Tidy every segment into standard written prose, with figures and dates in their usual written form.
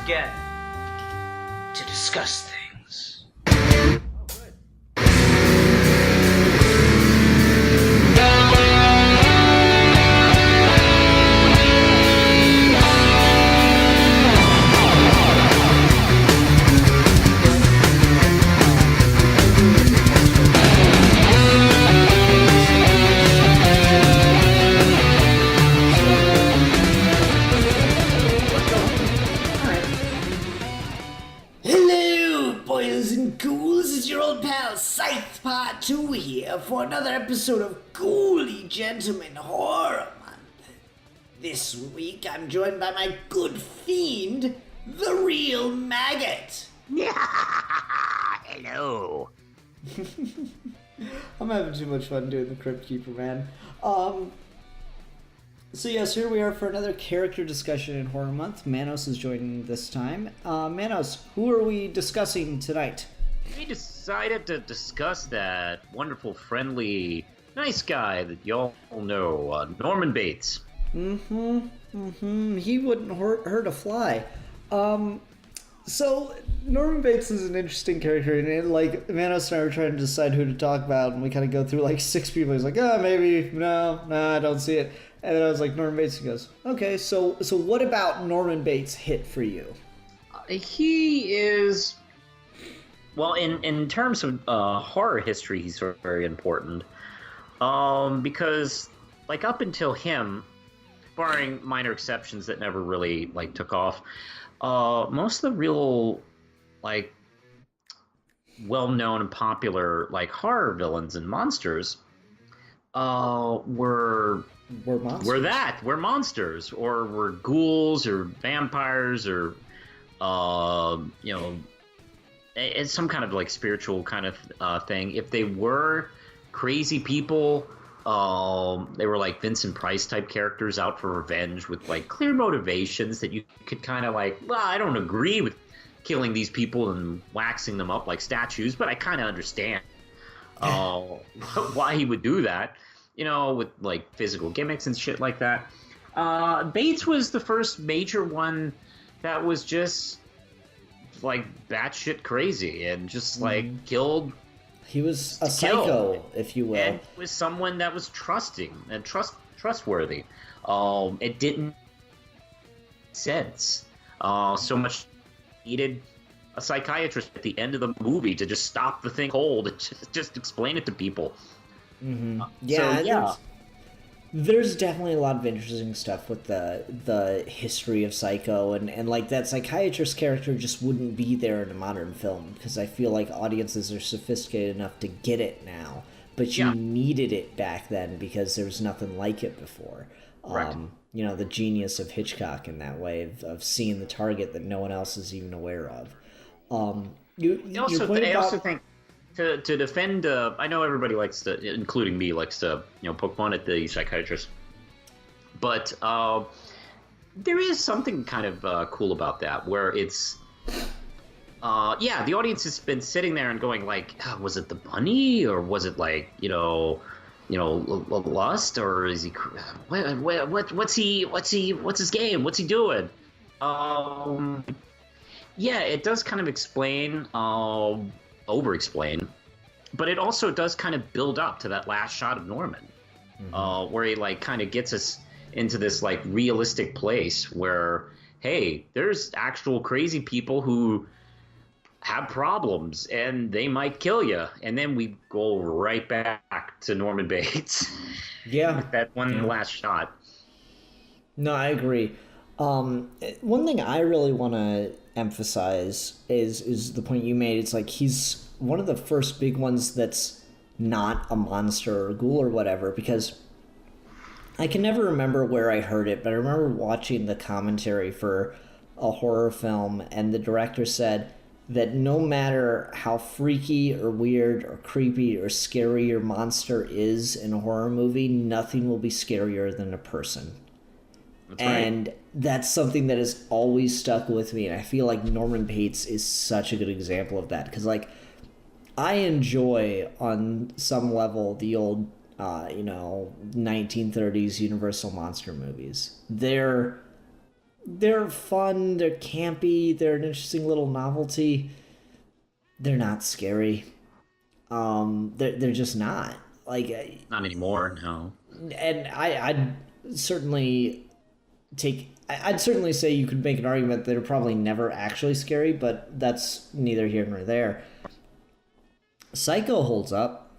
get to discuss things. Scythe Part 2 here for another episode of Ghouly Gentleman Horror Month. This week I'm joined by my good fiend, the Real Maggot. Hello. I'm having too much fun doing the Crypt Keeper, man. So yes, here we are for another character discussion in Horror Month. Manos is joining this time. Manos, who are we discussing tonight? We decided to discuss that wonderful, friendly, nice guy that y'all know, Norman Bates. He wouldn't hurt a fly. So Norman Bates is an interesting character, and like Manos and I were trying to decide who to talk about, and we kind of go through like 6 people. He's like, maybe, no, I don't see it. And then I was like, Norman Bates. He goes, okay, so what about Norman Bates hit for you? He is... Well, in terms of horror history, he's very important. Because, like, up until him, barring minor exceptions that never really, like, took off, most of the real, like, well-known and popular, like, horror villains and monsters were monsters. Were monsters, or were ghouls, or vampires, or, it's some kind of like spiritual kind of thing. If they were crazy people, they were like Vincent Price type characters out for revenge with like clear motivations that you could kind of like, well, I don't agree with killing these people and waxing them up like statues, but I kind of understand why he would do that, with like physical gimmicks and shit like that. Bates was the first major one that was just like batshit crazy and just like killed. He was a psycho, if you will. And was someone that was trusting and trustworthy. It didn't make sense. So much needed a psychiatrist at the end of the movie to just stop the thing cold and just explain it to people. There's definitely a lot of interesting stuff with the history of Psycho, and like that psychiatrist character just wouldn't be there in a modern film, because I feel like audiences are sophisticated enough to get it now, but you needed it back then because there was nothing like it before. Right. The genius of Hitchcock in that way of seeing the target that no one else is even aware of. I also think to defend, I know everybody likes to, including me, likes to, poke fun at the psychiatrist. But there is something kind of cool about that, where it's, the audience has been sitting there and going like, was it the bunny, or was it like, lust, or is he, what's his game? What's he doing? It does kind of explain, over-explain, but it also does kind of build up to that last shot of Norman, where he like kind of gets us into this like realistic place where, hey, there's actual crazy people who have problems and they might kill you, and then we go right back to Norman Bates. With that one last shot. No, I agree. One thing I really want to emphasize is the point you made. It's like he's one of the first big ones that's not a monster or a ghoul or whatever, because I can never remember where I heard it, but I remember watching the commentary for a horror film, and the director said that no matter how freaky or weird or creepy or scary your monster is in a horror movie, nothing will be scarier than a person. That's and right. That's something that has always stuck with me, and I feel like Norman Bates is such a good example of that, because like I enjoy on some level the old 1930s Universal monster movies. They're they're fun, they're campy, they're an interesting little novelty. They're not scary. They're just not. Like, Not anymore, no. and I'd certainly I'd certainly say you could make an argument that they're probably never actually scary, but that's neither here nor there. Psycho holds up.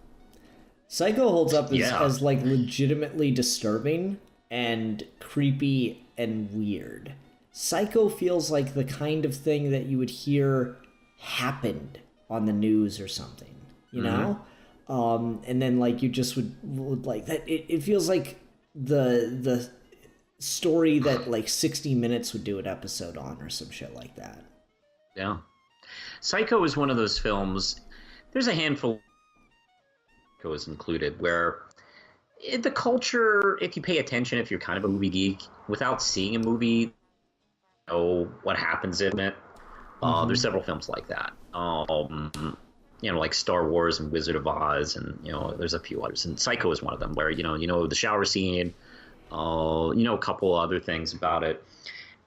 Psycho holds up as like legitimately disturbing and creepy and weird. Psycho feels like the kind of thing that you would hear happened on the news or something, you know? And then like you just would like that. It feels like the story that like 60 Minutes would do an episode on or some shit like that. Yeah. Psycho is one of those films. There's a handful is included where the culture, if you pay attention, if you're kind of a movie geek, without seeing a movie, you know what happens in it. There's several films like that. You know, like Star Wars and Wizard of Oz, and you know, there's a few others. And Psycho is one of them, where you know the shower scene. You know, a couple other things about it.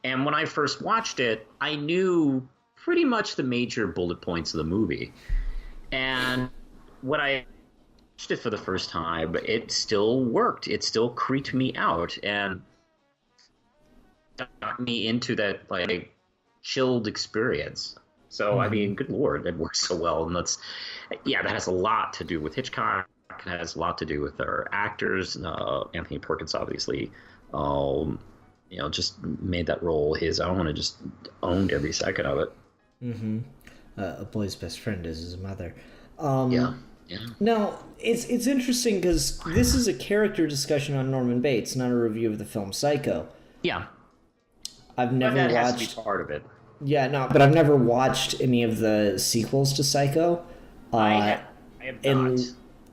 And when I first watched it, I knew pretty much the major bullet points of the movie. And when I watched it for the first time, it still worked. It still creeped me out and got me into that like chilled experience. So I mean, good Lord, it works so well, and that has a lot to do with Hitchcock. It has a lot to do with our actors. Anthony Perkins, obviously, you know, just made that role his own and just owned every second of it. A boy's best friend is his mother. Yeah. Now, it's interesting because this is a character discussion on Norman Bates, not a review of the film Psycho. Yeah. I've never that watched. has to be part of it. Yeah, no, but I've never watched any of the sequels to Psycho. I have not.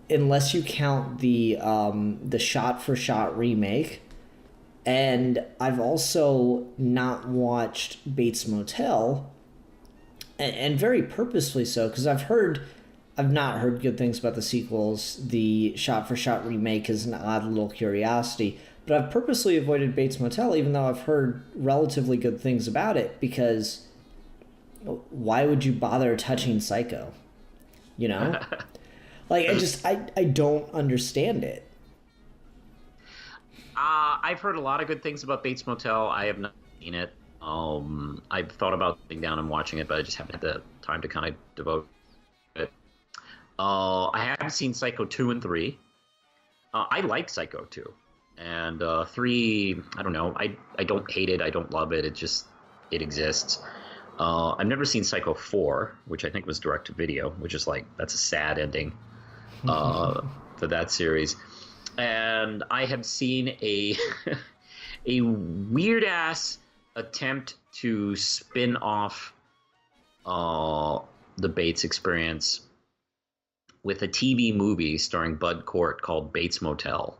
Unless you count the shot-for-shot remake. And I've also not watched Bates Motel, and very purposefully so, because I've not heard good things about the sequels. The shot-for-shot remake is an odd little curiosity, but I've purposely avoided Bates Motel, even though I've heard relatively good things about it, because why would you bother touching Psycho? You know? Like, I don't understand it. I've heard a lot of good things about Bates Motel. I have not seen it. I've thought about sitting down and watching it, but I just haven't had the time to kind of devote it. I haven't seen Psycho 2 and 3. I like Psycho 2. And 3, I don't know. I don't hate it. I don't love it. It exists. I've never seen Psycho 4, which I think was direct-to-video, which is like, that's a sad ending for that series. And I have seen a weird-ass attempt to spin off the Bates experience with a TV movie starring Bud Cort called Bates Motel.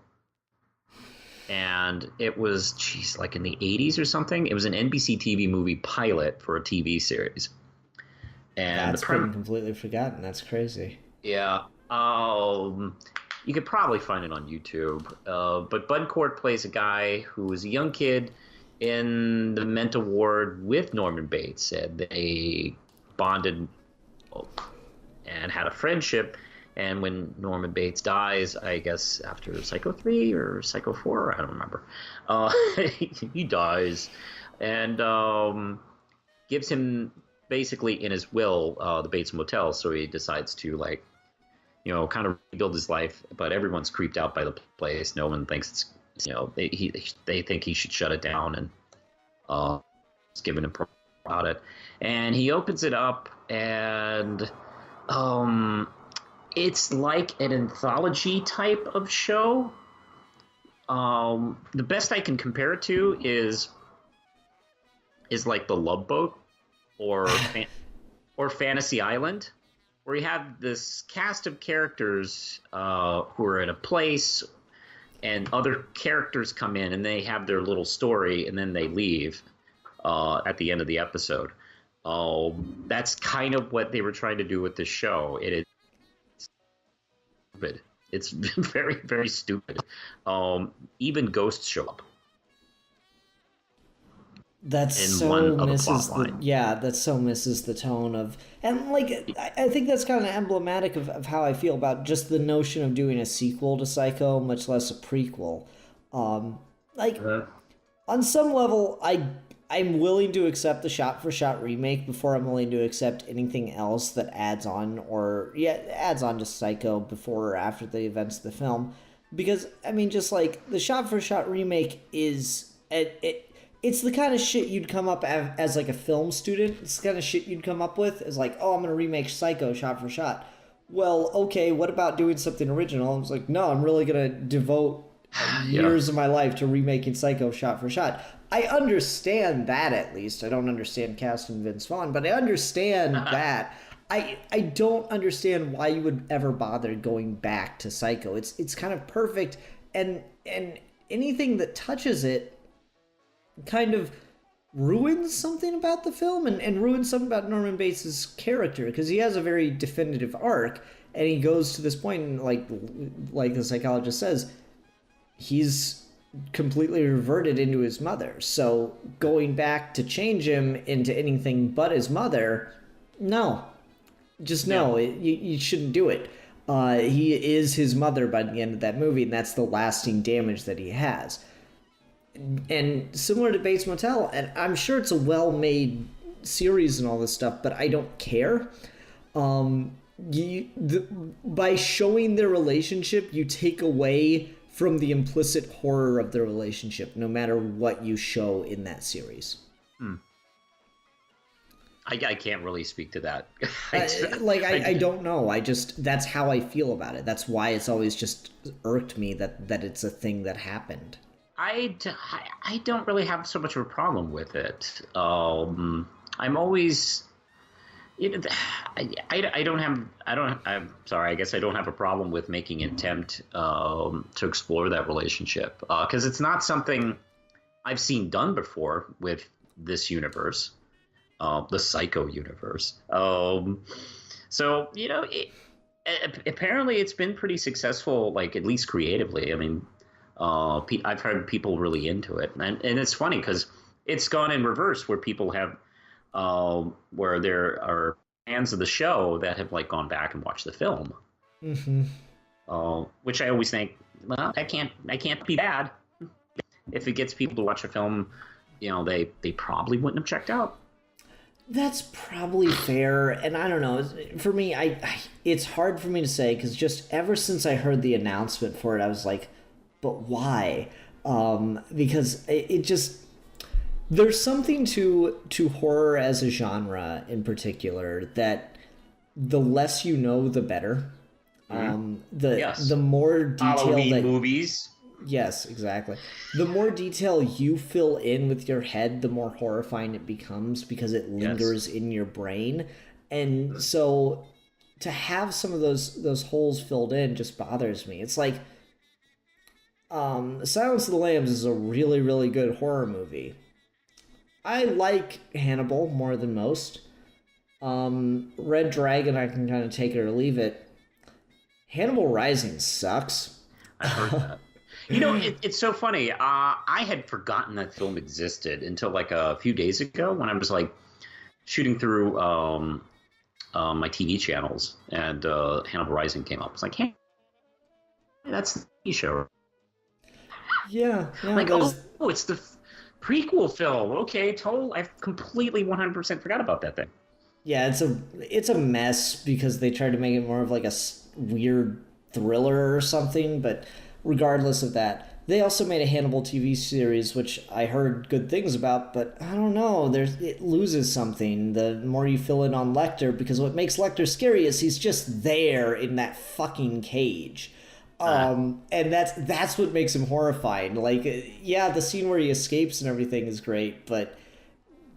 And it was, like in the 80s or something. It was an NBC TV movie pilot for a TV series. And that's been completely forgotten. That's crazy. Yeah. You could probably find it on YouTube. But Bud Cort plays a guy who is a young kid in the mental ward with Norman Bates. And they bonded and had a friendship. And when Norman Bates dies, I guess after Psycho 3 or Psycho 4, I don't remember, he dies and gives him basically in his will the Bates Motel. So he decides to, like, you know, kind of rebuild his life. But everyone's creeped out by the place. No one thinks it's, you know, they think he should shut it down, and it's giving him about it. And he opens it up, and it's like an anthology type of show. The best I can compare it to is like The Love Boat or Fantasy Island, where you have this cast of characters who are in a place, and other characters come in and they have their little story, and then they leave at the end of the episode. That's kind of what they were trying to do with this show. It is stupid. It's very, very stupid. Even ghosts show up. That in so one of a misses plot the line. that so misses the tone of, and like I think that's kind of emblematic of how I feel about just the notion of doing a sequel to Psycho, much less a prequel. Like on some level, I'm willing to accept the shot for shot remake before I'm willing to accept anything else that adds on adds on to Psycho before or after the events of the film, because I mean, just like the shot for shot remake is it's the kind of shit you'd come up as like a film student. It's the kind of shit you'd come up with is like, oh, I'm gonna remake Psycho shot for shot. Well, okay, what about doing something original? I was like, no, I'm really gonna devote Yeah. years of my life to remaking Psycho shot for shot. I understand that, at least. I don't understand casting Vince Vaughn, but I understand that. I don't understand why you would ever bother going back to Psycho. It's kind of perfect, and anything that touches it kind of ruins something about the film, and ruins something about Norman Bates' character, because he has a very definitive arc, and he goes to this point, and like the psychologist says, he's completely reverted into his mother. So going back to change him into anything but his mother, no. Just no, you shouldn't do it. He is his mother by the end of that movie, and that's the lasting damage that he has. And similar to Bates Motel, and I'm sure it's a well-made series and all this stuff, but I don't care. By showing their relationship, you take away from the implicit horror of the relationship, no matter what you show in that series. I can't really speak to that. I don't know. That's how I feel about it. That's why it's always just irked me that it's a thing that happened. I don't really have so much of a problem with it. I'm always, I'm sorry, I guess I don't have a problem with making an attempt to explore that relationship, because it's not something I've seen done before with this universe, the Psycho universe. So apparently it's been pretty successed,ful, like at least creatively. I mean, I've heard people really into it, and it's funny because it's gone in reverse, where people have, where there are fans of the show that have like gone back and watched the film, which I always think, well, that can't be bad. If it gets people to watch a film, they probably wouldn't have checked out. That's probably fair, and I don't know. For me, it's hard for me to say, because just ever since I heard the announcement for it, I was like, but why? Because it just, there's something to horror as a genre in particular that the less you know, the better. The more detail Halloween movies. Yes, exactly. The more detail you fill in with your head, the more horrifying it becomes, because it lingers in your brain. And so to have some of those holes filled in just bothers me. It's like Silence of the Lambs is a really, really good horror movie. I like Hannibal more than most. Red Dragon, I can kind of take it or leave it. Hannibal Rising sucks. I heard that. It's so funny. I had forgotten that film existed until like a few days ago, when I was like shooting through my TV channels, and Hannibal Rising came up. It's like, hey, that's the TV show. Yeah. Like, it's the prequel film. Okay, I've completely 100% forgot about that thing. Yeah, it's a mess, because they tried to make it more of like a weird thriller or something, but regardless of that, they also made a Hannibal TV series, which I heard good things about, but I don't know, it loses something the more you fill in on Lecter, because what makes Lecter scary is he's just there in that fucking cage. And that's what makes him horrifying. Like, yeah, the scene where he escapes and everything is great, but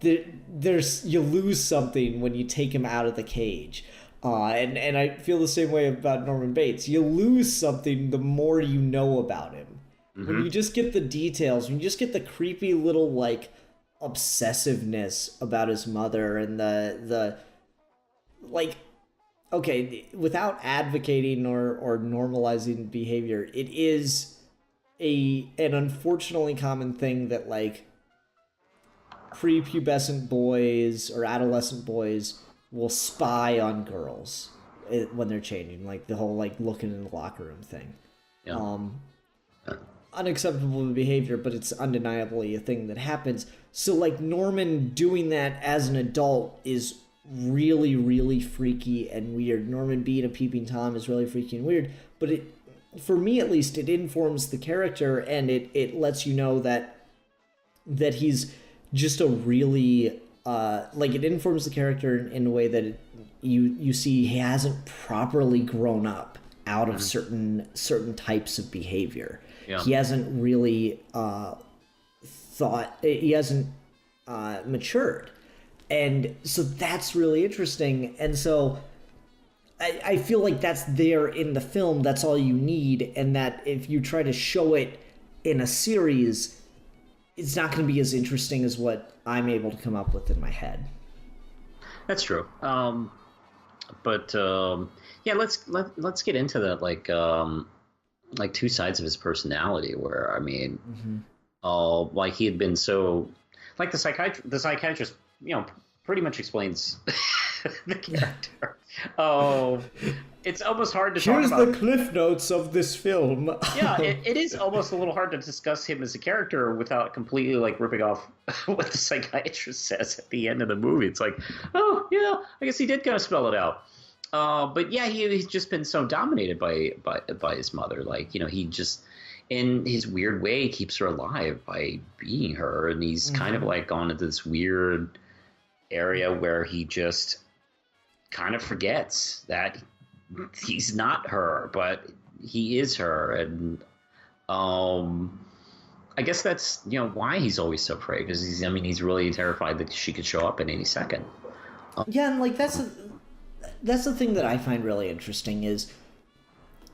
you lose something when you take him out of the cage. And I feel the same way about Norman Bates. You lose something the more you know about him. When you just get the details, when you just get the creepy little, like, obsessiveness about his mother, and the like, okay, without advocating or normalizing behavior, it is an unfortunately common thing that, like, prepubescent boys or adolescent boys will spy on girls when they're changing, like the whole like looking in the locker room thing. Yeah. Unacceptable behavior, but it's undeniably a thing that happens. So like Norman doing that as an adult is really, really freaky and weird. Norman being a peeping Tom is really freaky and weird, but it, for me at least, it informs the character, and it lets you know that he's just a really like, it informs the character in a way that you see he hasn't properly grown up out of certain types of behavior. Yeah. He hasn't really matured. And so that's really interesting. And so I feel like that's there in the film. That's all you need. And that if you try to show it in a series, it's not going to be as interesting as what I'm able to come up with in my head. That's true. But yeah, let's get into that, like two sides of his personality, where, I mean, like he had been so, like the psychiatrist, you know, pretty much explains the character. Oh, it's almost hard to talk about. Here's the cliff notes of this film. Yeah, it is almost a little hard to discuss him as a character without completely like ripping off what the psychiatrist says at the end of the movie. It's like, oh yeah, I guess he did kind of spell it out. But yeah, he's just been so dominated by his mother. Like, you know, he just, in his weird way, keeps her alive by being her, and he's kind of like gone into this weird area where he just kind of forgets that he's not her, but he is her. And I guess that's, you know, why he's always so afraid, because he's really terrified that she could show up at any second. Yeah, and like that's the thing that I find really interesting is,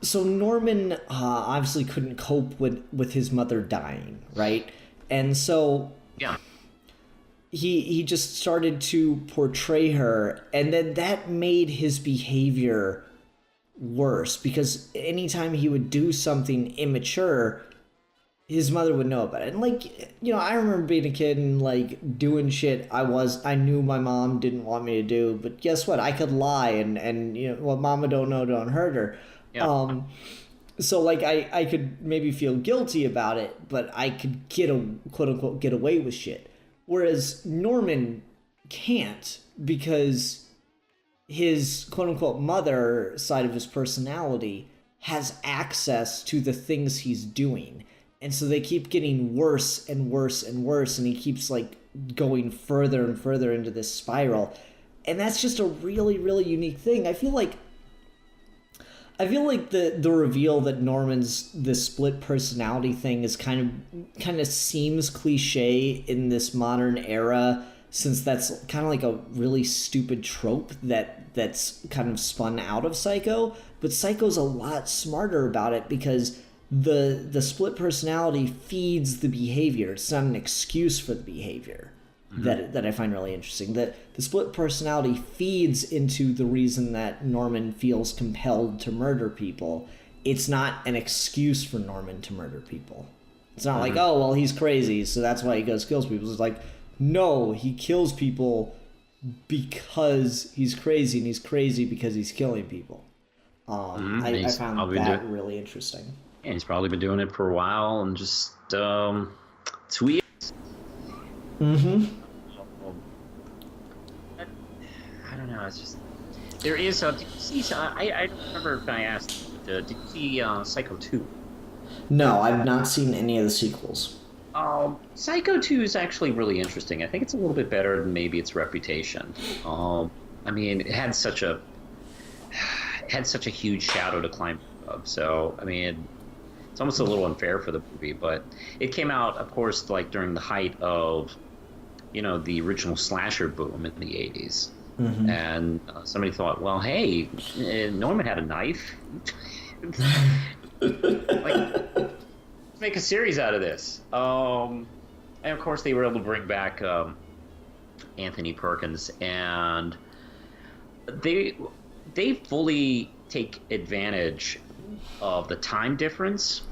so Norman obviously couldn't cope with his mother dying, right? And so yeah, he just started to portray her, and then that made his behavior worse, because anytime he would do something immature, his mother would know about it. And like, you know, I remember being a kid and like doing shit I knew my mom didn't want me to do, but guess what? I could lie, and you know, what mama don't know don't hurt her. Yeah. So like I could maybe feel guilty about it, but I could quote unquote get away with shit. Whereas Norman can't, because his quote unquote mother side of his personality has access to the things he's doing. And so they keep getting worse and worse and worse, and he keeps like going further and further into this spiral. And that's just a really, really unique thing. I feel like the reveal that Norman's the split personality thing is kind of seems cliche in this modern era, since that's kind of like a really stupid trope that's kind of spun out of Psycho. But Psycho's a lot smarter about it, because the split personality feeds the behavior. It's not an excuse for the behavior. That I find really interesting. That the split personality feeds into the reason that Norman feels compelled to murder people. It's not an excuse for Norman to murder people. It's not like, oh, well, he's crazy, so that's why he goes kills people. It's like, no, he kills people because he's crazy, and he's crazy because he's killing people. I found that really interesting. Yeah, he's probably been doing it for a while, and just it's weird. I don't know. It's just, there is a. Did you see? I don't remember if I asked. Did you see Psycho 2? No, I've not seen any of the sequels. Psycho 2 is actually really interesting. I think it's a little bit better than maybe its reputation. I mean, it had such a huge shadow to climb up. So I mean, it's almost a little unfair for the movie, but it came out, of course, like during the height of, you know, the original slasher boom in the 80s. And somebody thought, well, hey, Norman had a knife. Like, let's make a series out of this. And of course, they were able to bring back Anthony Perkins, and they fully take advantage of the time difference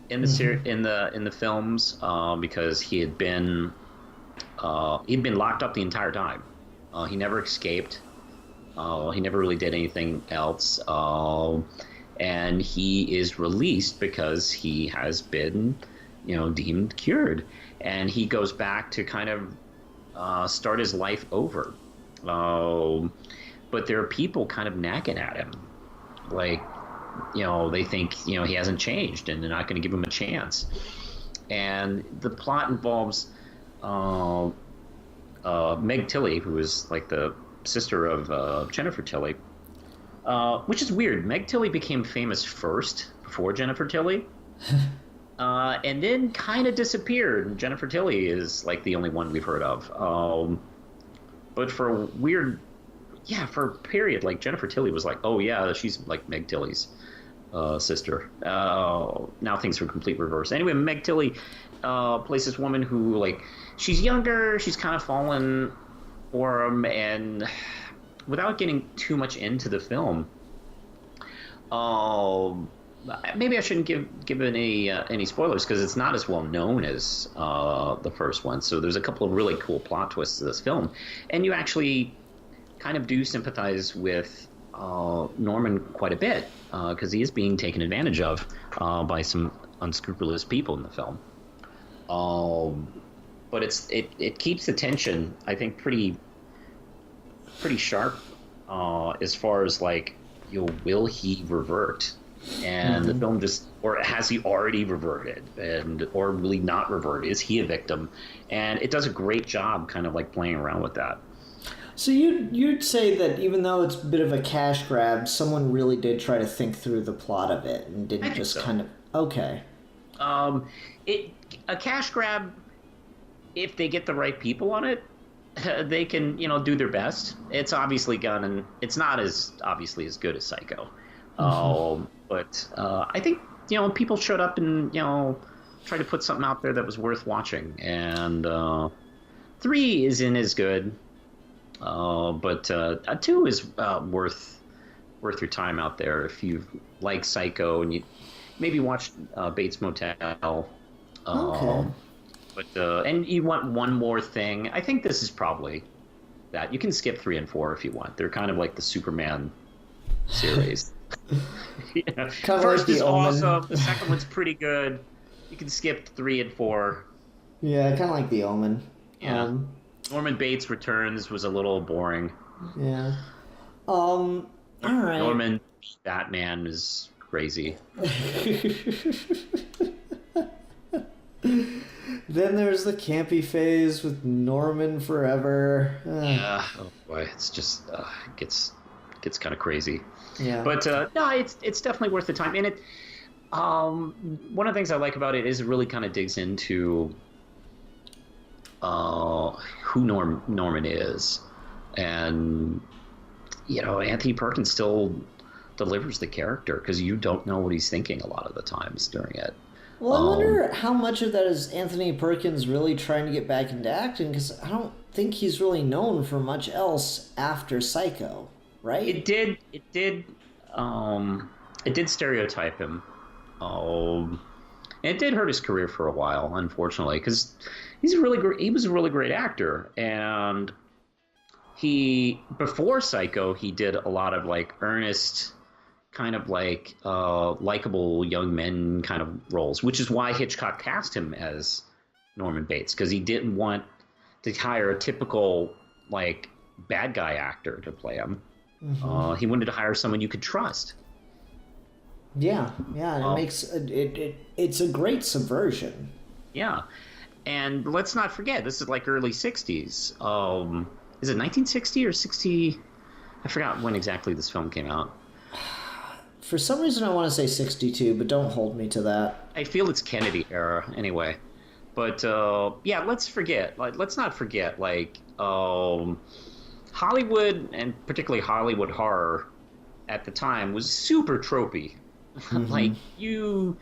in the in the films, because he had been he'd been locked up the entire time. He never escaped. He never really did anything else. And he is released because he has been, deemed cured. And he goes back to kind of start his life over. But there are people kind of nagging at him. Like, they think, he hasn't changed and they're not going to give him a chance. And the plot involves Meg Tilly, who is like the sister of Jennifer Tilly, which is weird. Meg Tilly became famous first before Jennifer Tilly, and then kind of disappeared. Jennifer Tilly is like the only one we've heard of. But for a weird, for a period, like Jennifer Tilly was like, oh yeah, she's like Meg Tilly's sister. Now things are complete reverse. Anyway, Meg Tilly plays this woman who, like, she's younger, she's kind of fallen for him, and without getting too much into the film, maybe I shouldn't give any spoilers because it's not as well known as the first one. So there's a couple of really cool plot twists to this film, and you actually kind of do sympathize with Norman quite a bit because he is being taken advantage of by some unscrupulous people in the film. But it keeps the tension, I think, pretty sharp as far as like, will he revert? And the film or has he already reverted? Or will he not revert? Is he a victim? And it does a great job kind of like playing around with that. So you'd say that even though it's a bit of a cash grab, someone really did try to think through the plot of it and didn't just so. Kind of... Okay. A cash grab, if they get the right people on it, they can, do their best. It's obviously it's not as obviously as good as Psycho. But I think, people showed up and, tried to put something out there that was worth watching. And 3 isn't as good. But 2 is worth your time out there if you like Psycho and you maybe watch Bates Motel. Okay. But and you want one more thing. I think this is probably that. You can skip 3 and 4 if you want. They're kind of like the Superman series. First is awesome. The second one's pretty good. You can skip 3 and 4. Yeah, kind of like The Omen. Yeah. Norman Bates Returns was a little boring. Yeah. All right. Norman Batman is crazy. Then there's the campy phase with Norman Forever. Yeah. Oh boy, it's just gets kind of crazy. Yeah. But no, it's definitely worth the time. And it one of the things I like about it is it really kind of digs into who Norman is, and Anthony Perkins still delivers the character because you don't know what he's thinking a lot of the times during it. Well, I wonder how much of that is Anthony Perkins really trying to get back into acting, because I don't think he's really known for much else after Psycho, right? It did stereotype him. It did hurt his career for a while, unfortunately, because he was a really great actor, and before Psycho he did a lot of like earnest, kind of like likable young men kind of roles, which is why Hitchcock cast him as Norman Bates, because he didn't want to hire a typical like bad guy actor to play him. Mm-hmm. He wanted to hire someone you could trust. Yeah, it makes it's a great subversion. Yeah, and let's not forget, this is like early 60s. Is it 1960 or 60? I forgot when exactly this film came out. For some reason, I want to say 62, but don't hold me to that. I feel it's Kennedy era anyway. But let's not forget, like Hollywood, and particularly Hollywood horror at the time, was super tropey. Mm-hmm. Like you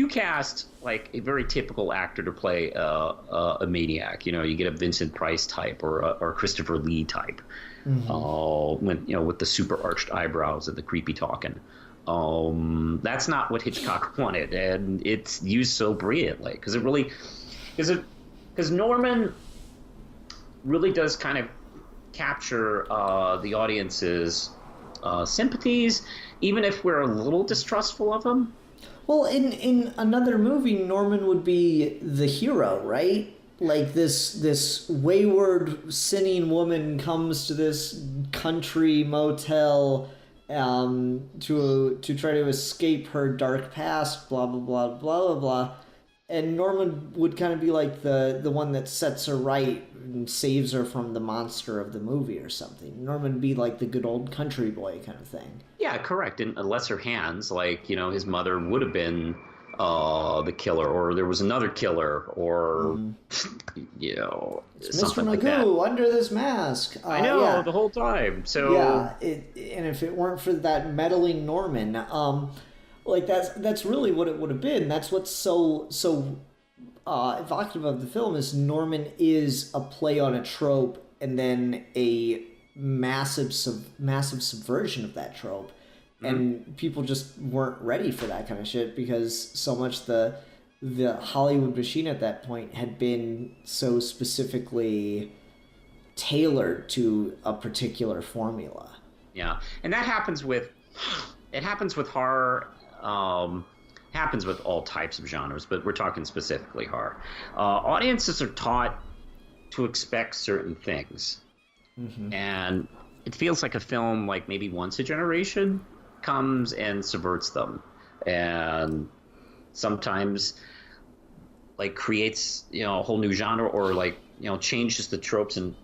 cast like a very typical actor to play a maniac. You get a Vincent Price type or a Christopher Lee type. Mm-hmm. With the super arched eyebrows and the creepy talking. That's not what Hitchcock wanted, and it's used so brilliantly because Norman really does kind of capture the audience's sympathies, even if we're a little distrustful of him. Well, in another movie, Norman would be the hero, right? Like this wayward, sinning woman comes to this country motel to try to escape her dark past, blah blah blah blah blah blah. And Norman would kind of be like the one that sets her right and saves her from the monster of the movie or something. Norman would be like the good old country boy kind of thing. Yeah, correct. In lesser hands, like, his mother would have been the killer, or there was another killer, or, It's something Mr. like Magoo that. under this mask. I know, yeah. the whole time. So Yeah, and if it weren't for that meddling Norman, like that's really what it would have been. That's what's so evocative of the film is Norman is a play on a trope and then a massive subversion of that trope, and people just weren't ready for that kind of shit because so much the Hollywood machine at that point had been so specifically tailored to a particular formula. yeah, and that happens with horror. Happens with all types of genres, but we're talking specifically horror. Audiences are taught to expect certain things, and it feels like a film, like maybe once a generation, comes and subverts them, and sometimes like creates a whole new genre, or like changes the tropes and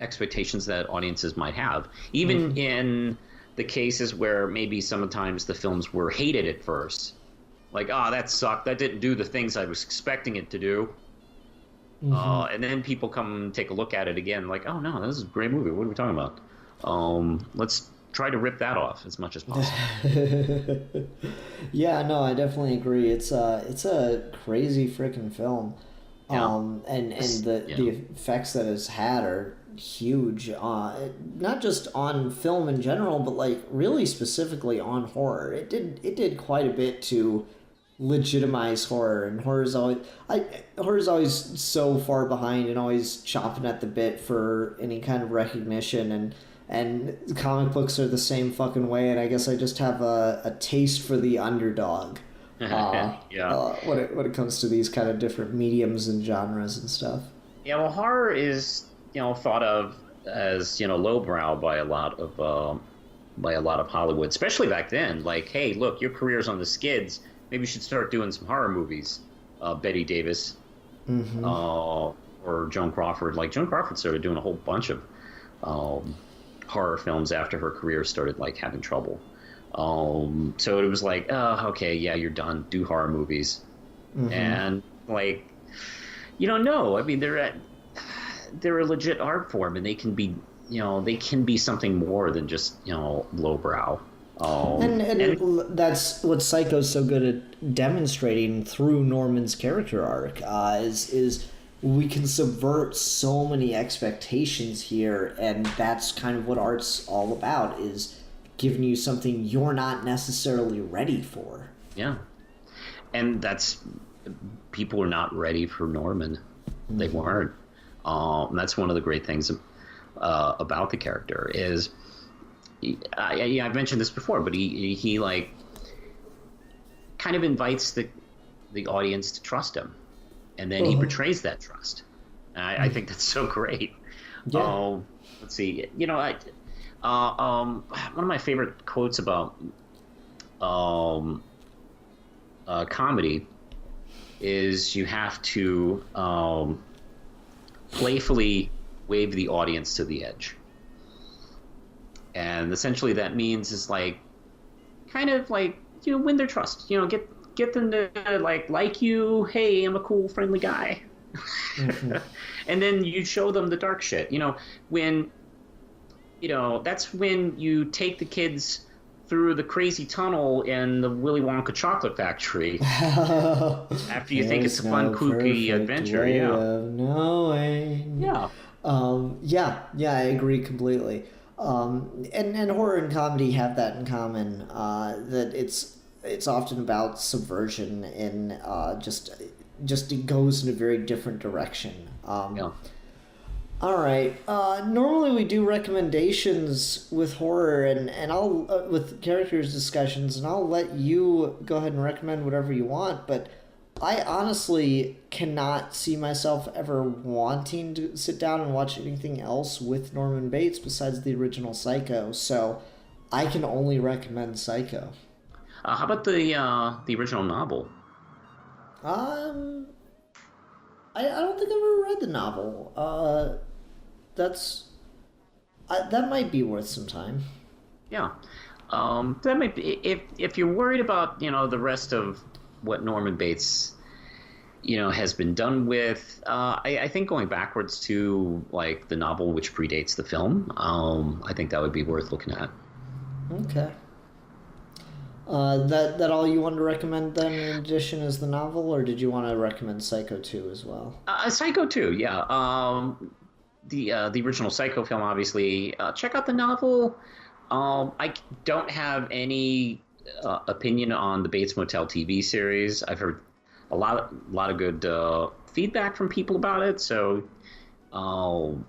expectations that audiences might have, even in the cases where maybe sometimes the films were hated at first, like, that sucked, that didn't do the things I was expecting it to do. And then people come and take a look at it again, like, oh no, this is a great movie, what are we talking about? Let's try to rip that off as much as possible. Yeah, no, I definitely agree. It's a crazy freaking film. Yeah. And the effects that it's had are huge, not just on film in general, but like really specifically on horror. It did quite a bit to legitimize horror, and horror's always so far behind and always chomping at the bit for any kind of recognition, and comic books are the same fucking way, and I guess I just have a taste for the underdog. When it comes to these kind of different mediums and genres and stuff. Yeah, well, horror is thought of as lowbrow by a lot of Hollywood, especially back then. Like, hey, look, your career's on the skids. Maybe you should start doing some horror movies. Betty Davis, or Joan Crawford. Like, Joan Crawford started doing a whole bunch of horror films after her career started like having trouble. So it was like, oh, okay, yeah, you're done. Do horror movies, and like, no, I mean they're a legit art form, and they can be something more than just lowbrow. And that's what Psycho's so good at demonstrating through Norman's character arc, is we can subvert so many expectations here, and that's kind of what art's all about, is giving you something you're not necessarily ready for. Yeah. And people are not ready for Norman. They weren't. And that's one of the great things about the character is, I've mentioned this before, but he like kind of invites the audience to trust him, and then he betrays that trust. And I think that's so great. Yeah. Let's see. One of my favorite quotes about comedy is you have to playfully wave the audience to the edge. And essentially that means is like, kind of like, win their trust, get them to like you. Hey, I'm a cool, friendly guy. And then you show them the dark shit, when, that's when you take the kids through the crazy tunnel in the Willy Wonka chocolate factory after you think it's a fun, kooky adventure. I agree completely. And horror and comedy have that in common, that it's often about subversion, and just it goes in a very different direction. Yeah. All right. Normally we do recommendations with horror and I'll with characters discussions, and I'll let you go ahead and recommend whatever you want. But I honestly cannot see myself ever wanting to sit down and watch anything else with Norman Bates besides the original Psycho. So I can only recommend Psycho. How about the original novel? I don't think I've ever read the novel. That might be worth some time. Yeah. That might be, if you're worried about, the rest of what Norman Bates, has been done with, I think going backwards to like the novel, which predates the film, I think that would be worth looking at. Okay. That all you wanted to recommend then in addition is the novel, or did you want to recommend Psycho 2 as well? Psycho 2, yeah. The original Psycho film, obviously. Check out the novel. I don't have any opinion on the Bates Motel TV series. I've heard a lot of good feedback from people about it. So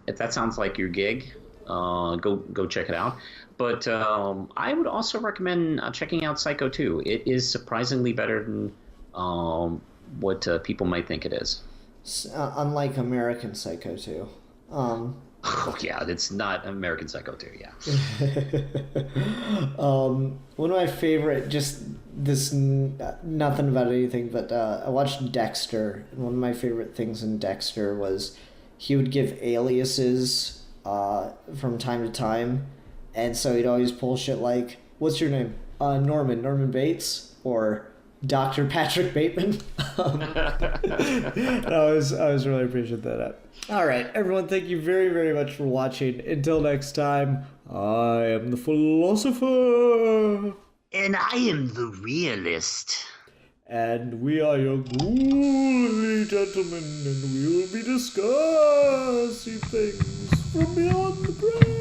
if that sounds like your gig, go check it out. But I would also recommend checking out Psycho 2. It is surprisingly better than what people might think it is. Unlike American Psycho 2. Oh yeah, it's not American Psycho 2, yeah. One of my favorite, just this, nothing about anything, but I watched Dexter, and one of my favorite things in Dexter was he would give aliases from time to time, and so he'd always pull shit like, what's your name? Norman Bates, or Dr. Patrick Bateman. I was really appreciate that. All right, everyone, thank you very, very much for watching. Until next time, I am the philosopher. And I am the realist. And we are your ghouly gentlemen, and we will be discussing things from beyond the grave.